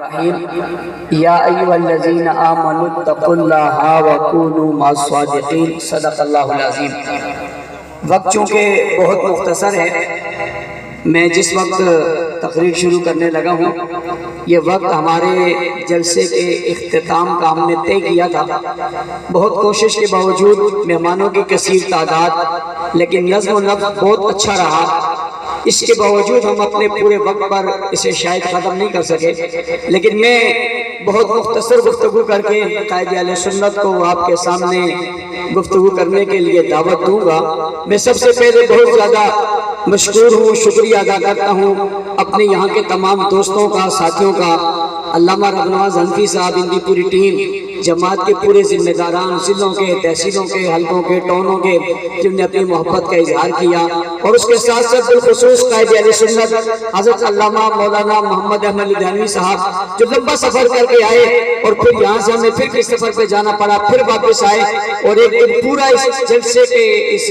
الرحیم یا ایھا الذین آمنوا اتقوا اللہ وکونوا مع الصادقین صدق اللہ العظیم۔ وقت چونکہ بہت مختصر ہے، میں جس وقت تقریر شروع کرنے لگا ہوں یہ وقت ہمارے جلسے کے اختتام کا ہم نے طے کیا تھا۔ بہت کوشش کے باوجود مہمانوں کی کثیر تعداد، لیکن نظم و نبض بہت اچھا رہا، اس کے باوجود ہم اپنے پورے وقت پر اسے شاید ختم نہیں کر سکے، لیکن میں بہت مختصر گفتگو کر کے قائد اہل سنت کو آپ کے سامنے گفتگو کرنے کے لیے دعوت دوں گا۔ میں سب سے پہلے بہت زیادہ مشکور ہوں، شکریہ ادا کرتا ہوں اپنے یہاں کے تمام دوستوں کا، ساتھیوں کا، علامہ ربنواز حنفی صاحب، ان کی پوری ٹیم، جماعت کے پورے ذمہ داران، ضلعوں کے، تحصیلوں کے، حلقوں کے، ٹاؤنوں کے، جن نے اپنی محبت کا اظہار کیا، اور اس کے ساتھ ساتھ بالخصوص قائد اہل سنت حضرت علامہ مولانا محمد احمد لدھیانوی صاحب، جو لمبا سفر کر کے آئے اور پھر یہاں سے ہمیں پھر کس سفر پہ جانا پڑا، پھر واپس آئے اور ایک دن پورا اس جلسے کے، اس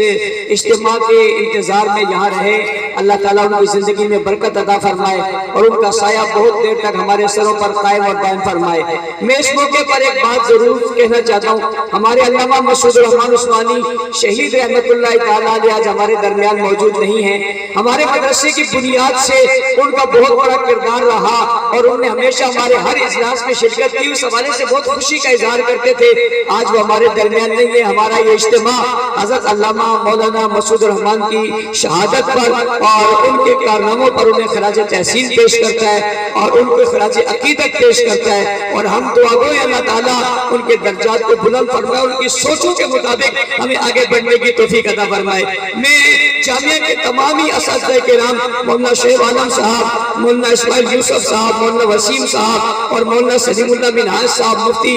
اجتماع کے انتظار میں یہاں رہے۔ اللہ تعالیٰ ان کی زندگی میں برکت عطا فرمائے اور ان کا سایہ بہت دیر تک ہمارے سروں پر قائم اور دائم فرمائے۔ میں اس موقع پر ایک بات ضرور کہنا چاہتا ہوں، ہمارے علامہ مسعود الرحمن عثمانی شہید رحمت اللہ تعالیٰ علیہ آج ہمارے درمیان موجود نہیں ہیں۔ ہمارے مدرسے کی بنیاد سے ان کا بہت بڑا کردار رہا اور انہوں نے ہمیشہ ہمارے ہر اجلاس میں شرکت کی، اس حوالے سے بہت خوشی کا اظہار کرتے تھے۔ آج وہ ہمارے درمیان نہیں ہے۔ ہمارا یہ اجتماع حضرت علامہ مولانا مسعود الرحمن کی شہادت پر اور ان کے کارناموں پر انہیں خراج تحسین پیش کرتا ہے اور ان کو خراج عقیدت پیش کرتا ہے، اور ہم دعا گو اللہ تعالیٰ ان کے درجات کو بلند فرمائے، ان کی سوچوں کے مطابق ہمیں آگے بڑھنے کی توفیق عطا فرمائے۔ میں جامعہ کے تمامی اساتذہ کرام، مولانا شعیب عالم صاحب، مولانا اسماعیل یوسف صاحب، مولانا وسیم صاحب اور مولانا سلیم اللہ منہاج صاحب، مفتی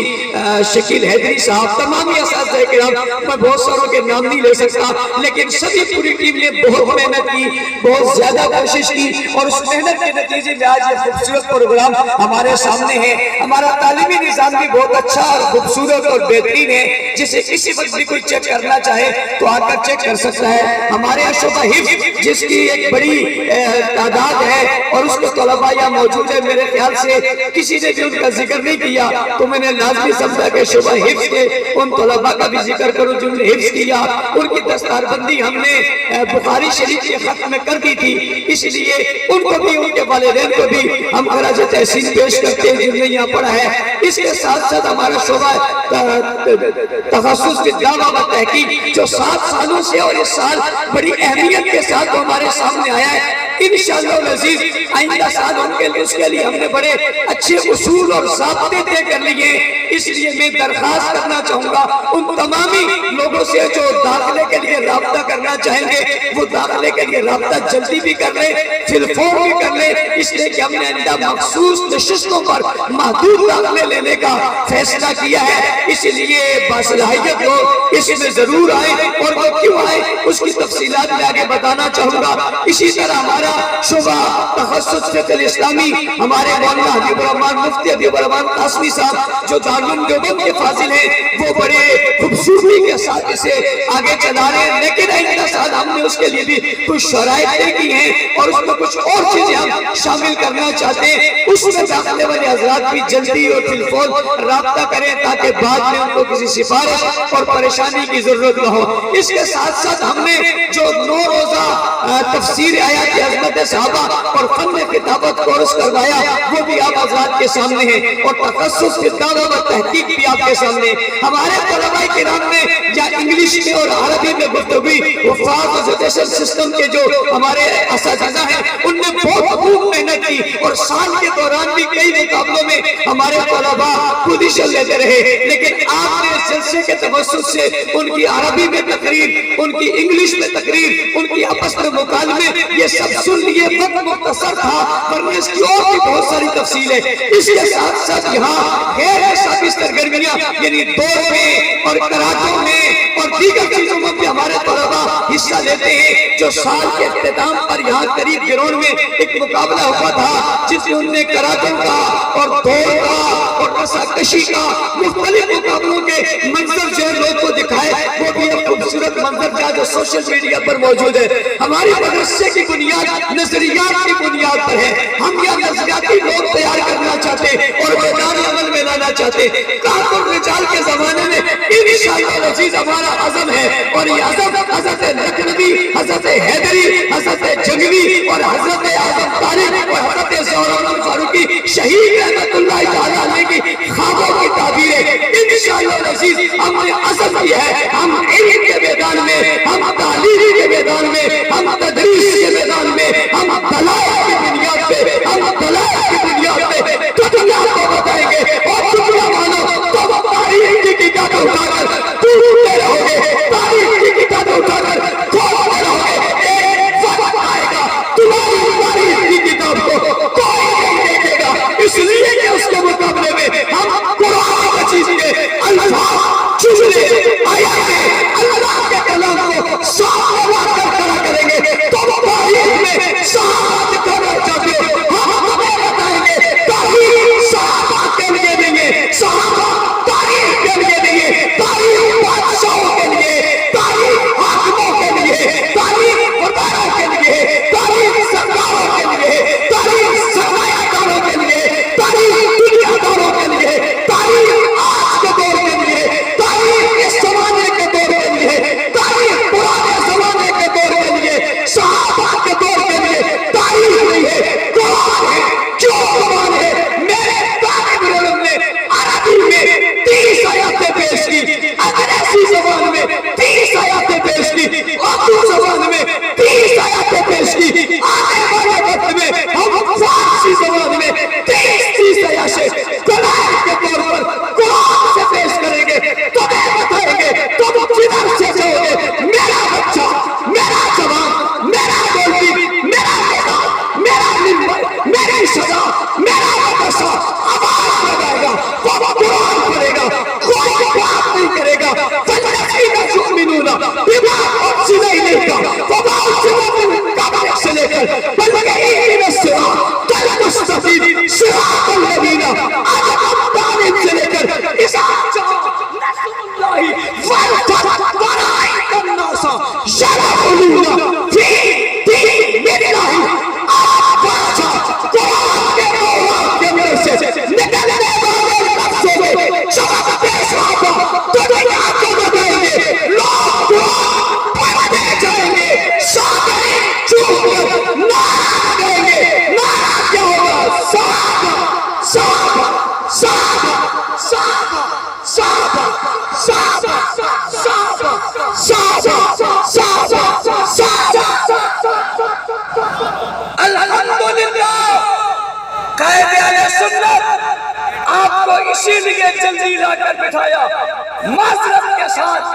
شکیل حیدری صاحب، تمامی اساتذہ کرام، میں بہت ساروں کے نام نہیں لے سکتا، لیکن سبھی پوری ٹیم نے بہت محنت کی، بہت زیادہ کوشش کی، اور اس محنت کے نتیجے میں آج یہ خوبصورت پروگرام ہمارے سامنے ہے۔ ہمارا تعلیمی نظام بھی بہت اچھا اور خوبصورت اور بہترین ہے، جسے کسی وقت بھی کوئی چیک کرنا چاہے تو آ کر چیک کر سکتا ہے۔ ہمارے یہاں شعبہ حفظ جس کی ایک بڑی تعداد ہے اور اس کے طلباء یہاں موجود ہے، میرے خیال سے کسی نے بھی ان کا ذکر نہیں کیا تو میں نے لازمی سمجھا کہ شعبہ حفظ کے ان طلباء کا بھی ذکر کروں جنہوں نے حفظ کیا۔ ان کی دستار بندی ہم نے بخاری شریف کے خط میں کر دی تھی، اس لیے ان کو بھی، ان کے والدین کو بھی ہم خراج تحسین پیش کرتے ہیں جنہوں نے یہاں پڑھا ہے۔ اس کے ساتھ ساتھ ہمارا شعبہ تخصص کی دعویٰ و تحقیق جو 7 سالوں سے اور اس سال بڑی اہمیت کے ساتھ ہمارے سامنے آیا ہے، انشاءاللہ العزیز آئندہ سال اس کے لیے ہم نے بڑے اچھے اصول اور ضابطے طے کر لیے۔ اس لیے میں درخواست کرنا چاہوں گا ان تمامی لوگوں سے جو داخلے کے لیے رابطہ کرنا چاہیں گے، وہ داخلے کے لیے رابطہ جلدی بھی کر لیں، فی الفور بھی کر لیں، اس لیے کہ ہم نے آئندہ مخصوص نشستوں پر محدود داخلے لینے کا فیصلہ کیا ہے۔ اس لیے باصلاحیت لوگ اس میں ضرور آئیں، اور وہ کیوں آئیں اس کی تفصیلات میں آگے بتانا چاہوں گا۔ اسی طرح ہمارا شعبہ تخصص فقہ الاسلامی، ہمارے مولانا حبیب الرحمن مفتی حبیب الرحمن قاسمی صاحب جو دارالعلوم دیوبند کے فاضل ہیں، وہ بڑے خوبصورتی کے ساتھ اسے آگے چلا رہے ہیں، لیکن آئندہ سال ہم نے اس کے لیے بھی کچھ شرائط طے کی ہیں اور اس میں کچھ اور چیزیں ہم شامل کرنا چاہتے ہیں۔ اس میں داخلے والے حضرات بھی جلدی اور فی الفور رابطہ کریں تاکہ بعد میں ان کو کسی سفارش اور پریشانی کی ضرورت نہ ہو۔ اس کے ساتھ ساتھ ہم نے جو 9 روزہ تفسیر آیات عظمت صحابہ اور فن کتابت کورس کروایا، وہ بھی آپ حضرات کے سامنے ہیں، اور تخصص کی دعویٰ و تحقیق بھی آپ کے سامنے۔ ہمارے طلباء کرام نے یا انگلش میں اور عربی میں گفتگو، وفاق ایجوکیشن سسٹم کے جو ہمارے اساتذہ ہیں ان نے بہت خوب محنت کی، اور سال کے دوران بھی کئی مقابلوں میں ہمارے طلباء پوزیشن لیتے رہے، لیکن آپ نے اس جلسے کے توسط سے ان کی عربی میں تقریر، ان کی انگلش میں تقریر، ان کی آپس میں مکالمے، یہ سب سن لیے۔ وقت مختصر تھا ورنہ اس کی اور بھی بہت ساری تفصیل ہے۔ اس کے ساتھ ساتھ یہاں غیر نصابی سرگرمیاں یعنی دور میں اور کراٹوں میں اور دیگر چیزوں میں بھی ہمارے طلباء حصہ لیتے ہیں۔ جو سال کے اختتام پر یہاں قریب گراؤنڈ میں ایک مقابلہ ہوا تھا جس میں انہوں نے کراٹوں کا اور دور کا اور پاسا کشی کا مختلف مقابلوں کے منظر جو ہے لوگ کو دکھائے، وہ بھی ایک خوبصورت منظر کا جو سوشل میڈیا پر موجود ہے۔ ہماری مدرسے کی بنیاد نظریات کی بنیاد پر ہے۔ ہم یہ نظریاتی لوگ تیار کرنا چاہتے ہیں اور میدان عمل میں لانا چاہتے ہیں۔ کاف الرجال کے زمانے میں انشاءاللہ العزیز ہمارا عزم ہے، اور یہ عزم حضرت لکھنوی، حضرت حیدری، حضرت جنگوی اور حضرت اعظم طارق اور حضرت زہرا فاروقی شہید رحمت اللہ تعالیٰ علیہ کی خوابوں کی تعبیر ہے۔ انشاءاللہ العزیز ہم نے عزم کیا ہے، ہم علم کے میدان میں، ہم تعلیم کے میدان میں، ہم تدریس کے میدان میں، ہم دلائل کی بنیاد پہ، ہم دلائل کی بنیاد پہ دنیا کو بتائیں گے، اور دنیا مانو تو وہ تاریخ کی کتابیں اٹھا کر ڈھونڈتے رہو گے، تاریخ کی کتابیں اٹھا کر کھولتے رہو گے۔ ایک وقت آئے گا تمہاری تاریخ کی کتاب کو کوئی نہیں دیکھے گا، اس لیے کہ اس کے مقابلے میں ہم قرآن مجید کے الفاظ، جملے، آیاتیں، اللہ کے کلام کو سامنے لا کر کھڑا کریں گے۔ تو وہ تاریخ میں صحابہ دکھانا چاہتے ہو، ہم تمہیں بتائیں گے تاریخ صحابہ کے لیے نہیں ہے، صحابہ تاریخ کے لیے نہیں ہے، تاریخ بادشاہوں کے لیے، تاریخ حاکموں کے لیے، تاریخ وزراء کے لیے، تاریخ سرداروں کے لیے، تاریخ سرمایہ داروں کے لیے، تاریخ دنیا داروں کے لیے، تاریخ آج کے دور کے لیے، تاریخ اس زمانے کے دور کے لیے، تاریخ پرانے زمانے کے دور کے لیے، صحابہ کے دور کے لیے تاریخ نہیں ہے، قرآن ہے۔ کیوں قرآن ہے؟ میرے طالب علم نے عربی میں 30 آیاتیں پیش کی، انگریزی زبان میں 30 آیاتیں پیش کی، اردو زبان میں 30 آیاتیں پیش کی۔ آنے والے وقت میں ہم فارسی زبان میں 30 آیاتیں دلائل کے طور پر قرآن سے پیش کریں گے، تمہیں بتائیں گے، تم کدھر سے جاؤ گے؟ میرا بچہ، میرا جوان، میرا بولتی، میرا میدان، میرا منبر، میری سزا، میرا مدرسہ آواز لگائے گا، وہ قرآن پڑھے گا، کوئی بات نہیں کرے گا۔ فَالَّذِينَ يُؤْمِنُونَ بِمَا أُنزِلَ إِلَيْكَ وَمَا أُنزِلَ مِن قَبْلِكَ سے لے کر بَلْغِ الصِّرَاطَ الْمُسْتَقِيمَ صِرَاطَ الَّذِينَ أَنْعَمْتَ عَلَيْهِمْ سے لے کر إِذَا جَاءَ نَصْرُ اللَّهِ وَالْفَتْحُ وَرَأَيْتَ النَّاسَ يَدْخُلُونَ فِي دِينِ اللَّهِ أَفْوَاجًا۔ قرآن کے نورات کے اندر سے نکلنے والے لفظوں میں جواب دے صحابہ دنیا کو بتائیں گے، لوگ قرآن پڑھتے جائیں گے، سامعین چوپ کر نعرہ دیں گے۔ نعرہ کیا ہوگا؟ صحابہ، صحابہ، صحابہ، صحابہ، صحابہ، صحابہ، صحابہ، صحابہ، صحابہ، صحابہ۔ الحمدللہ قائد اہل سنت آپ کو اسی لیے جلدی لا کر بٹھایا، معذرت کے ساتھ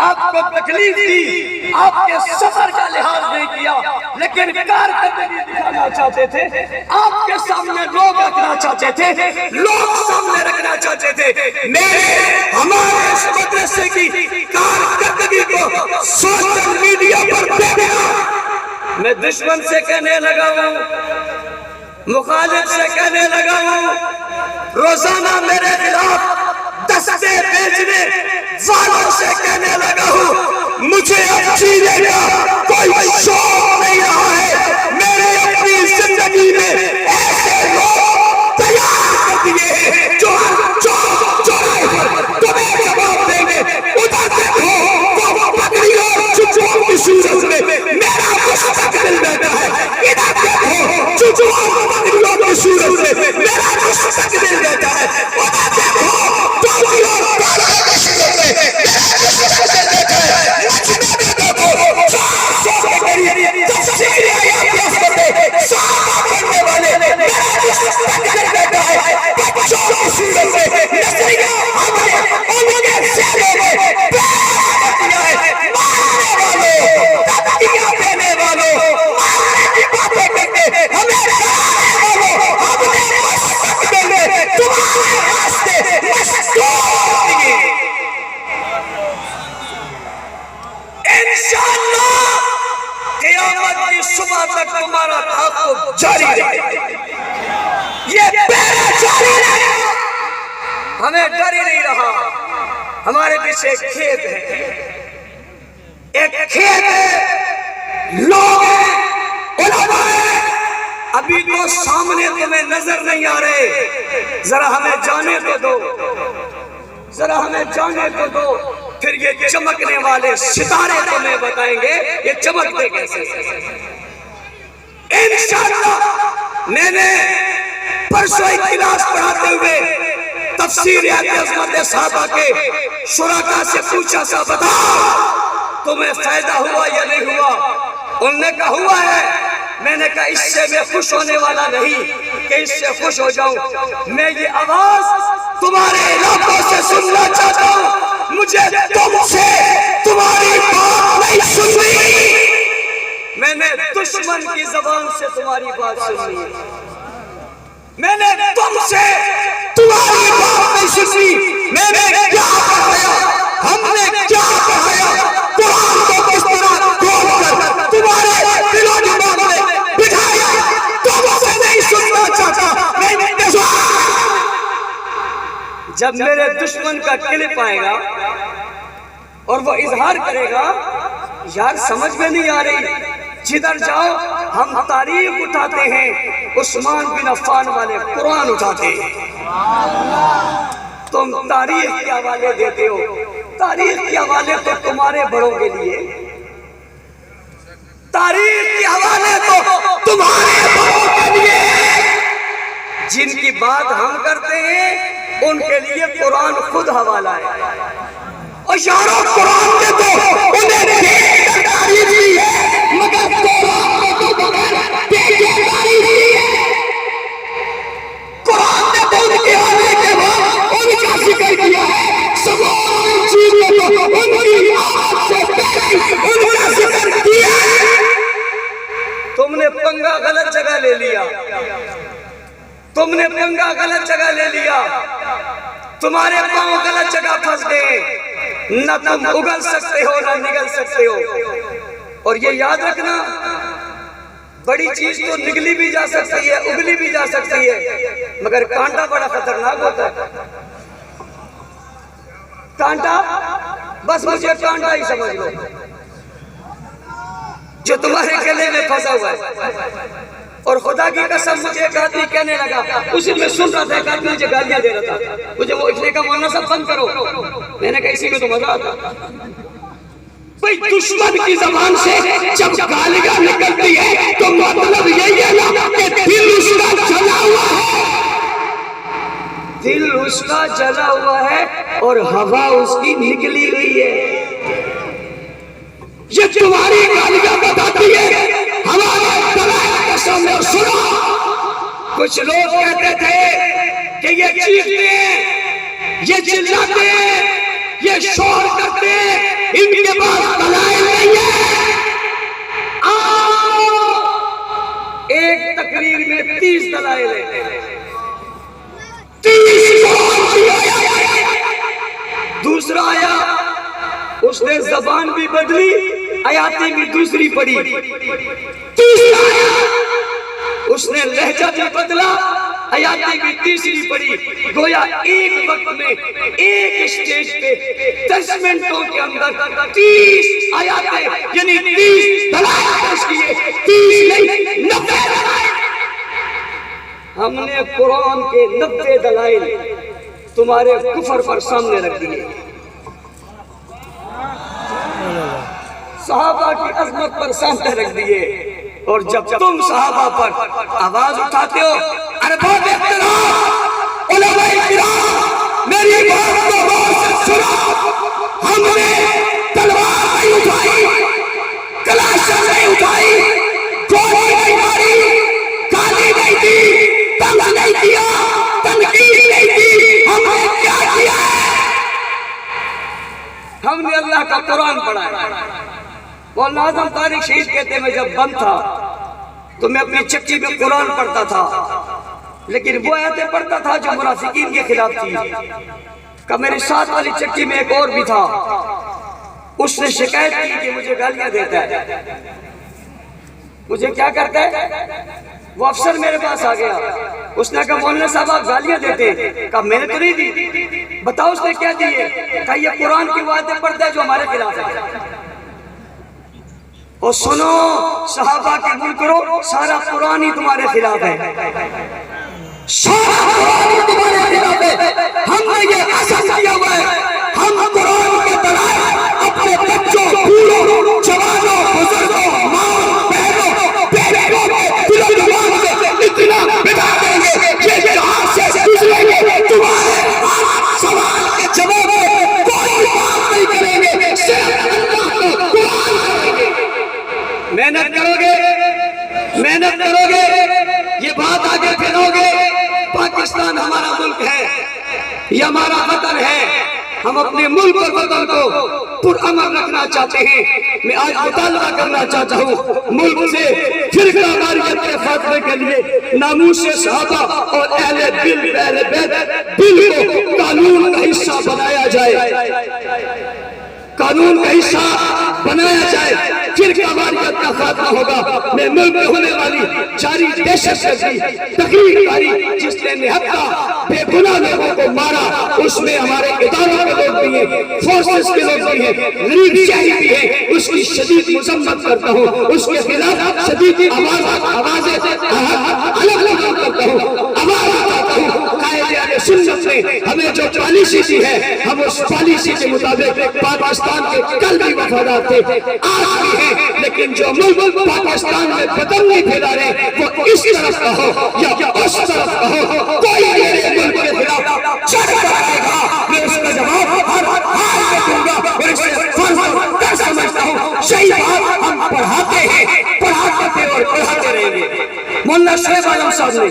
آپ کو تکلیف دی، آپ کے سفر کا لحاظ نہیں کیا، لیکن کارکردگی دکھانا چاہتے تھے، آپ کے سامنے لوگ رکھنا چاہتے تھے، لوگ سامنے رکھنا چاہتے تھے۔ ہمارے اس مدرسے کی کارکردگی کو سوشل میڈیا پر دیکھنا، میں دشمن سے کہنے لگا ہوں، مخالف سے کہنے لگا ہوں، روزانہ میرے خلاف دستے بھیجنے والوں سے کہنے لگا ہوں، مجھے اب جینے کا کوئی شوق نہیں رہا ہے۔ میرے اپنی زندگی میں ایسے لوگ تیار کر دیے ہیں جو چوراہے پر تمہیں جواب دیں گے، ادھر دیکھو وہ پگڑی اور چچوں کی صورت میں میرا مستقبل بیٹھا ہے، ادھر دیکھو چچوں پگڑیوں کی صورت میں میرا مستقبل بیٹھا ہے، ادھر دیکھو ٹوپی اور کالے کی صورت میں میرا مستقبل بیٹھا ہے۔ مجمع میں دیکھو صاحب کے قریب تفسیر آیات پیش کرتے صحابہ پڑھنے والے میرا مستقبل بیٹھا ہے۔ بچوں کی صورت میں نظریہ ہم نے ان کے ذہنوں میں پیدا کیا ہے۔ مارنے والوں، دھمکیاں دینے والوں، مارنے کی باتیں کرتے ہمیں ڈرانے والوں، ہم نے مستقبل میں تمہارے ہمیں ڈر ہی نہیں رہا. ہمارے پیچھے ایک کھیت ہے, ایک کھیت ہے, لوگ ہیں, علماء ہیں, ابھی تو سامنے تمہیں نظر نہیں آ رہے, ذرا ہمیں جانے تو دو, ذرا ہمیں جانے تو دو, پھر یہ چمکنے والے ستارے تمہیں بتائیں گے یہ چمکتے کیسے. انشاءاللہ میں نے پرسوں ایک کلاس پڑھاتے ہوئے تفسیر آیت عظمت صحابہ کے شرکاء سے پوچھا سا بتاؤ تمہیں فائدہ ہوا یا نہیں ہوا. انہوں نے کہا ہوا ہے. میں نے کہا اس سے میں خوش ہونے والا نہیں کہ اس سے خوش ہو جاؤں, میں یہ آواز تمہارے علاقوں سے سننا چاہتا ہوں, مجھے تم سے تمہاری بات نہیں سننی, میں نے دشمن کی زبان سے تمہاری بات سننی ہے, میں نے تم سے تمہاری بات نہیں سننی. میں نے کیا پڑھایا, ہم نے کیا پڑھایا, قرآن کو کس طرح کھول کر تمہارے دل و دماغ میں بٹھایا, تم سے نہیں سننا چاہتا. جب میرے دشمن کا کلپ آئے گا اور وہ اظہار کرے گا, یار سمجھ میں نہیں آ رہی, جدھر جاؤ ہم تاریخ اٹھاتے ہیں, عثمان بن عفان والے قرآن اٹھاتے ہیں, تم تاریخ کے حوالے دیتے ہو. تاریخ کے حوالے تو تمہارے بڑوں کے لیے, تاریخ کے حوالے تو تمہارے بڑوں کے لیے, جن کی بات ہم کرتے ہیں ان کے لیے قرآن خود حوالہ ہے. اور یارو قرآن کے تو انہیں دیکھ کر تعریف دی ہے, مگر قرآن کو تو بغیر دیکھے تعریف دی ہے. قرآن نے تو ان کے آنے کے بعد ان کا ذکر کیا ہے, سب چیزوں کو ان کی آمد سے پہلے ان کا ذکر کیا ہے. تم نے پنگا غلط جگہ لے لیا, تم نے پنگا غلط جگہ لے لیا, تمہارے پاؤں غلط جگہ پھنس گئے, نہ تم اگل سکتے ہو نہ نگل سکتے ہو. اور یہ یاد رکھنا, بڑی چیز تو نگلی بھی جا سکتی ہے, اگلی بھی جا سکتی ہے, مگر کانٹا بڑا خطرناک ہوتا ہے. کانٹا, بس مجھے کانٹا ہی سمجھ لو جو تمہارے گلے میں پھنسا ہوا ہے. اور خدا کی قسم مجھے ایک آدمی کہنے لگا, اسی میں سن رہا تھا, ایک آدمی مجھے گالیاں دے رہا تھا, مجھے وہ اتنے کا مولانا صاحب بند کرو. میں نے کہا اسی میں تو مزہ آتا. بھئی دشمن کی زبان سے جب گالیاں نکلتی ہے تو مطلب یہی ہے نا کہ دل اس کا جلا ہوا ہے, دل اس کا جلا ہوا ہے اور ہوا اس کی نکلی ہوئی ہے. یہ تمہاری گالیاں بتاتی ہے ہمارے دلائل کے سامنے سنو. کچھ لوگ کہتے تھے کہ یہ چیختے ہیں, یہ چلاتے ہیں, یہ شور کرتے ہیں, ان کے پاس دلائل نہیں ہے. ایک تقریر میں 30 دلائل ہیں, 30 دوسرا آیا, اس نے زبان بھی بدلی, آیاتیں بھی دوسری پڑھی. تیسرا آیا, اس نے لہجہ بھی بدلا, آیاتیں بھی تیسری پڑھی. گویا ایک وقت میں ایک اسٹیج پہ 10 منٹوں کے اندر 30 آیاتیں یعنی 30 دلائل پیش کیے, 30 نہیں 90 دلائل. ہم نے قرآن کے 90 دلائل تمہارے کفر پر سامنے رکھ دیے, صحابہ کی عظمت پر سامنے رکھ دیے. اور جب تم صحابہ پر آواز اٹھاتے ہو, ارباب احترام علماء کرام میری بات کو غور سے سنو, ہم نے تلوار نہیں اٹھائی, کلاشن نہیں اٹھائی, گولی نہیں ماری, گالی نہیں دی, تنگ نہیں دیا, تنقید نہیں دی. ہم نے کیا کیا ہے, ہم نے اللہ کا قرآن پڑھا ہے. مولانا اعظم طارق شہید کہتے ہیں میں جب بند تھا تو میں اپنی چکی میں قرآن پڑھتا تھا, لیکن وہ آیتیں پڑھتا تھا جو منافقین کے خلاف تھی. کہ میرے ساتھ والی چکی میں ایک اور بھی تھا, اس نے شکایت کی کہ مجھے گالیاں دیتا ہے. مجھے کیا کرتا ہے, وہ افسر میرے پاس آ گیا، اس نے کہا مولانا صاحب آپ گالیاں دیتے ہیں؟ کہا میں نے تو نہیں دی۔ بتاؤ اس نے کیا دی ہے؟ کہا یہ قرآن کی آیتیں پڑھتا ہے جو ہمارے خلاف ہے۔ اور سنو صحابہ قبول کرو، سارا قرآن ہی تمہارے خلاف ہے، سارا قرآن ہی تمہارے خلاف ہے۔ ہم نے یہ عزم کیا ہوا ہے، ہم قرآن کے بنائے اپنے بچوں، بوڑھوں، جوانوں، بزرگوں، ماں بہنوں، بیٹوں دل و دماغ میں اتنا بٹھا دیں گے کہ جہاں سے گزریں گے تمہارے سوال کے جواب میں کوئی بات نہیں کریں گے، صرف اللہ کو قرآن کریں گے۔ محنت کرو گے، محنت کرو گے، یہ بات آگے پھیلو گے۔ پاکستان ہمارا ملک ہے، یہ ہمارا وطن ہے، ہم اپنے ملک اور وطن کو پرامن رکھنا چاہتے ہیں۔ میں آج مطالبہ کرنا چاہتا ہوں ملک سے فرقہ واریت کے خاتمے کے لیے ناموس صحابہ اور اہل دل اہل بیت دل کو قانون کا حصہ بنایا جائے، قانون کا حصہ بنایا جائے، فرقہ واریت کا خاتمہ ہوگا۔ میں ملک میں ہونے والی جاری دہشت گردی، تقریر کاری جس نے نہتا بے گناہ لوگوں کو مارا، اس میں ہمارے اداروں کے لوگ بھی ہیں، فورسز کے لوگ بھی ہیں، غریب شہری بھی ہیں، اس کی شدید مذمت کرتا ہوں، اس کے خلاف شدید آوازیں الگ کرتا ہوں، آواز اٹھاتا ہوں۔ قائد اہل سنت نے ہمیں جو پالیسی دی ہے، ہم اس پالیسی کے مطابق پاکستان کے کل بھی وفادار تھے، آج بھی ہیں، لیکن جو ملک پاکستان میں بدمنی پھیلا رہے وہ اس طرف کا ہو یا اس طرف کا ہو، کوئی میرے ملک کے خلاف چڑھ پائے گا، میں اس کا جواب ہر حال میں دوں گا، اور اسے فرض کر سمجھتا ہوں۔ صحیح بات ہم پڑھاتے ہیں، پڑھاتے تھے اور پڑھاتے رہیں گے۔ مولانا شعیب عالم صاحب نے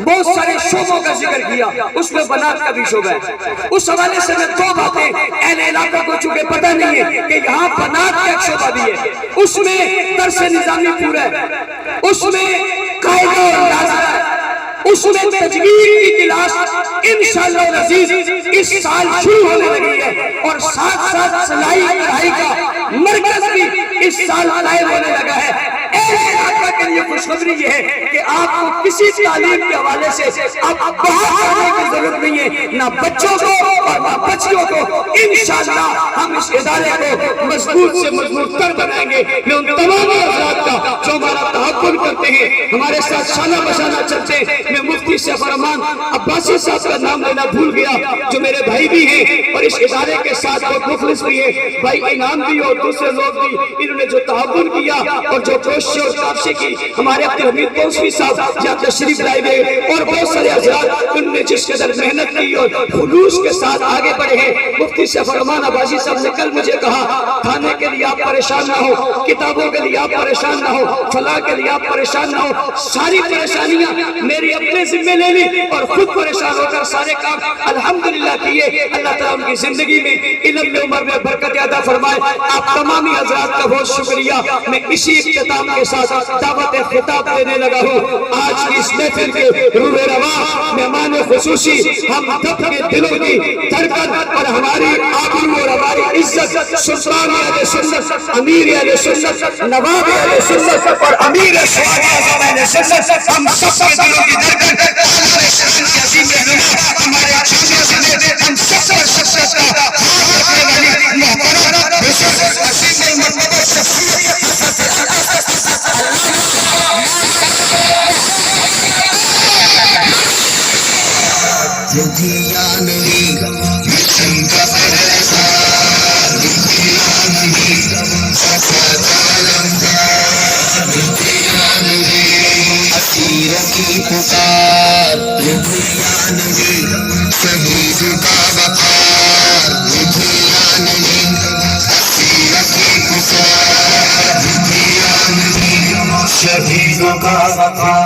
بہت سارے شعبوں کا ذکر کیا، اس میں بنات کا بھی شعبہ ہے۔ اس حوالے سے میں دو باتیں، اہل علاقہ کو چونکہ پتہ نہیں ہے کہ یہاں بنات کا ایک شعبہ بھی ہے، اس میں درس نظامی پورا ہے، اس میں قاعدہ اور اندازہ ہے، اس میں تجوید کی کلاس انشاءاللہ العزیز اس سال شروع ہونے لگی ہے، اور ساتھ ساتھ سلائی کڑھائی کا مرکز بھی اس سال قائم ہونے لگا ہے۔ اہل علاقہ کے لیے خوشخبری یہ ہے کہ آپ کو کسی تعلیم کے حوالے سے اب باہر کرنے کی ضرورت نہیں ہے، نہ بچوں کو اور نہ بچیوں کو۔ انشاءاللہ ہم اس ادارے کو مضبوط سے مضبوط تر بنائیں گے۔ میں ان تمام افراد کا جو ہمارا تحفظ کرتے ہیں، ہمارے ساتھ شانہ بشانہ چلتے ہیں، میں مفتی سفر امان عباسی صاحب کا نام لینا بھول گیا، جو میرے بھائی بھی ہیں اور اس ادارے کے ساتھ بہت مخلص بھی ہیں، بھائی انعام بھی اور دوسرے لوگ بھی، انہوں نے جو تعاون کیا اور جو کوشش اور کاوشیں کی، ہمارے عبد الحمید کوسوی صاحب یہاں تشریف لائے گئے اور بہت سارے حضرات، انہوں نے جس قدر محنت کی اور خلوص کے ساتھ آگے بڑھے ہیں۔ مفتی سفر امان عباسی صاحب نے کل مجھے کہا کھانے کے لیے آپ پریشان نہ ہو، کتابوں کے لیے آپ پریشان نہ ہو، فلاح کے لیے آپ پریشان نہ ہو، ساری پریشانیاں میری اپنے ذمہ لے لی اور خود پریشان ہو کر سارے کام الحمدللہ کیے۔ اللہ تعالیٰ ان کی زندگی میں علم میں عمر میں برکت عطا فرمائے۔ آپ تمامی حضرات کا بہت شکریہ۔ میں اسی اختتام کے ساتھ دعوت خطاب دینے لگا ہوں۔ آج کی اس محفل کے روح رواں مہمان خصوصی ہم سب کے دلوں کی دھڑکن اور ہماری آبرو اور ہماری عزت سلطان اہل سنت، امیر اہل سنت، نواب اہل سنت اور امیر شہداء اعظم اہل سنت، ہم سب کے دلوں کی دھڑکن ہمارے شان کے عظیم رہنما ہمارے چھوٹے سے ہم سب پر شخصیت کا ہاتھ رکھنے والی محترم بزرگ عظیم المرتبہ شخصیت کی پکار شہید کا وقار، شہید کا وقار۔